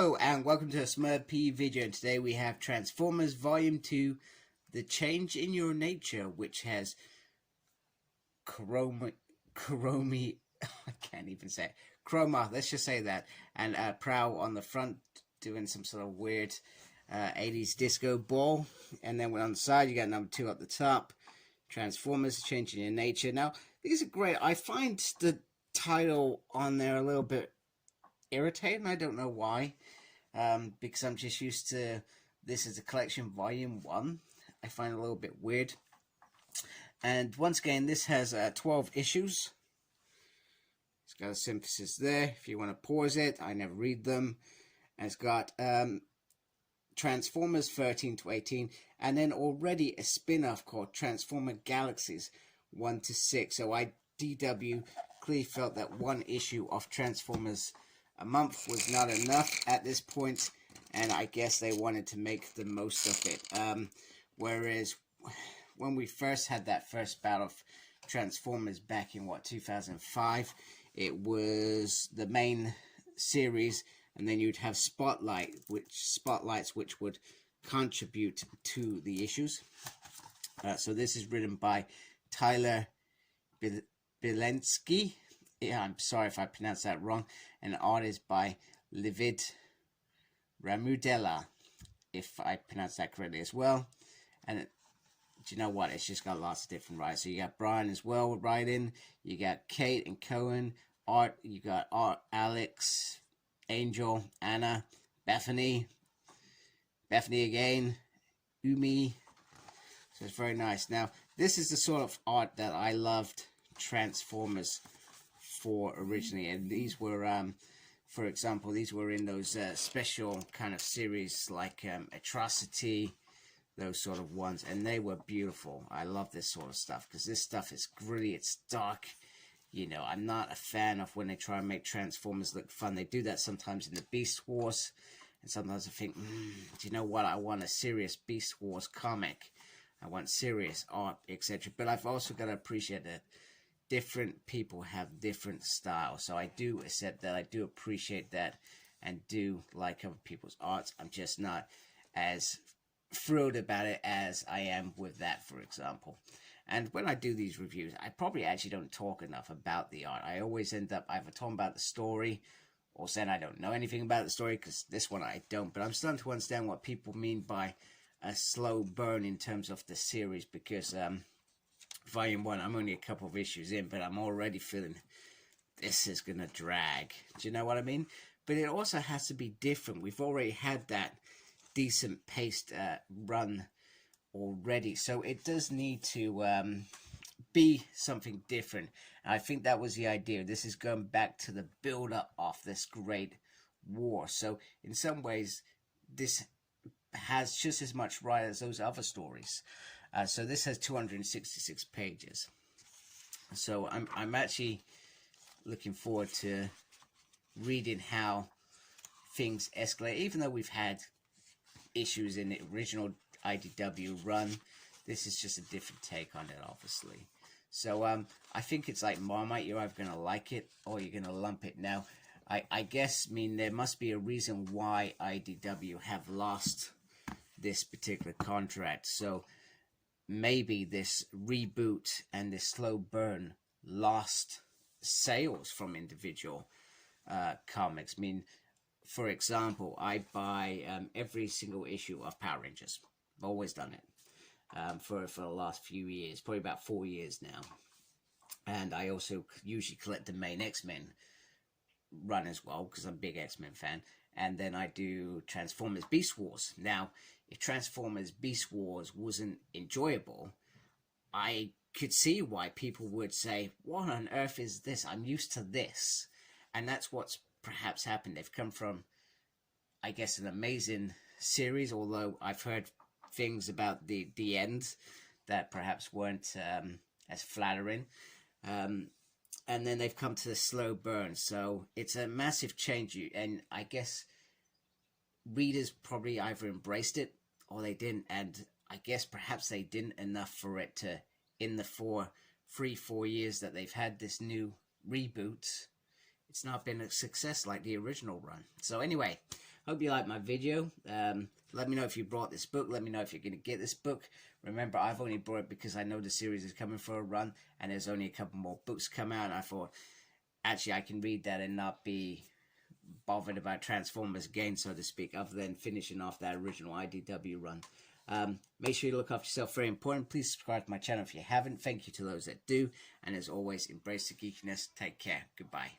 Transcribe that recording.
Hello and welcome to a Smurf video, and today we have Transformers Volume 2, The Change in Your Nature, which has Chroma, I can't even say it, Chroma, let's just say that, and Prowl on the front doing some sort of weird 80s disco ball, and then on the side you got number 2 at the top, Transformers, Change in Your Nature. Now, these are great. I find the title on there a little bit irritating. I don't know why, because I'm just used to this as a collection volume 1. I find it a little bit weird. And once again, this has 12 issues. It's got a synthesis there if you want to pause it. I never read them. And it's got Transformers 13 to 18, and then already a spin-off called Transformer Galaxies 1 to 6. So IDW clearly felt that one issue of Transformers a month was not enough at this point, and I guess they wanted to make the most of it. Whereas when we first had that first battle of Transformers back in 2005, it was the main series, and then you'd have spotlights which would contribute to the issues. So this is written by Tyler Bilensky. Yeah, I'm sorry if I pronounced that wrong. And the art is by Livid Ramudella, if I pronounced that correctly as well. And do you know what? It's just got lots of different writers. So you got Brian as well writing. You got Kate and Cohen. Art. You got Art, Alex, Angel, Anna, Bethany again, Umi. So it's very nice. Now, this is the sort of art that I loved Transformers for originally, and these were for example, these were in those special kind of series like Atrocity, those sort of ones, and they were beautiful. I love this sort of stuff because this stuff is gritty, it's dark. You know, I'm not a fan of when they try and make Transformers look fun. They do that sometimes in the Beast Wars, and sometimes I think, do you know what, I want a serious Beast Wars comic, I want serious art, etc. But I've also got to appreciate that different people have different styles, so I do accept that. I do appreciate that and do like other people's arts. I'm just not as thrilled about it as I am with that, for example. And when I do these reviews, I probably actually don't talk enough about the art. I always end up either talking about the story or saying I don't know anything about the story, because this one I don't. But I'm starting to understand what people mean by a slow burn in terms of the series, because Volume 1, I'm only a couple of issues in, but I'm already feeling this is going to drag. Do you know what I mean? But it also has to be different. We've already had that decent paced run already, so it does need to be something different. And I think that was the idea. This is going back to the build-up of this great war. So in some ways, this has just as much right as those other stories. So this has 266 pages. So I'm actually looking forward to reading how things escalate. Even though we've had issues in the original IDW run, this is just a different take on it, obviously. So I think it's like Marmite. You're either going to like it or you're going to lump it. Now, I guess, there must be a reason why IDW have lost this particular contract. So maybe this reboot and this slow burn lost sales from individual comics. For example, I buy every single issue of Power Rangers. I've always done it for the last few years, probably about 4 years now. And I also usually collect the main X-Men run as well, because I'm a big X-Men fan. And then I do Transformers Beast Wars. Now, if Transformers Beast Wars wasn't enjoyable, I could see why people would say, what on earth is this? I'm used to this. And that's what's perhaps happened. They've come from, I guess, an amazing series, although I've heard things about the end that perhaps weren't as flattering. And then they've come to the slow burn. So it's a massive change. And I guess readers probably either embraced it or they didn't. And I guess perhaps they didn't enough for it to, in the 4 years that they've had this new reboot, it's not been a success like the original run. So anyway, Hope you liked my video. Let me know if you brought this book. Let me know if you're going to get this book. Remember, I've only brought it because I know the series is coming for a run, and there's only a couple more books come out, and I thought, actually, I can read that and not be bothered about Transformers again, so to speak, other than finishing off that original IDW run. Make sure you look after yourself, very important. Please subscribe to my channel if you haven't. Thank you to those that do, and as always, embrace the geekiness. Take care. Goodbye.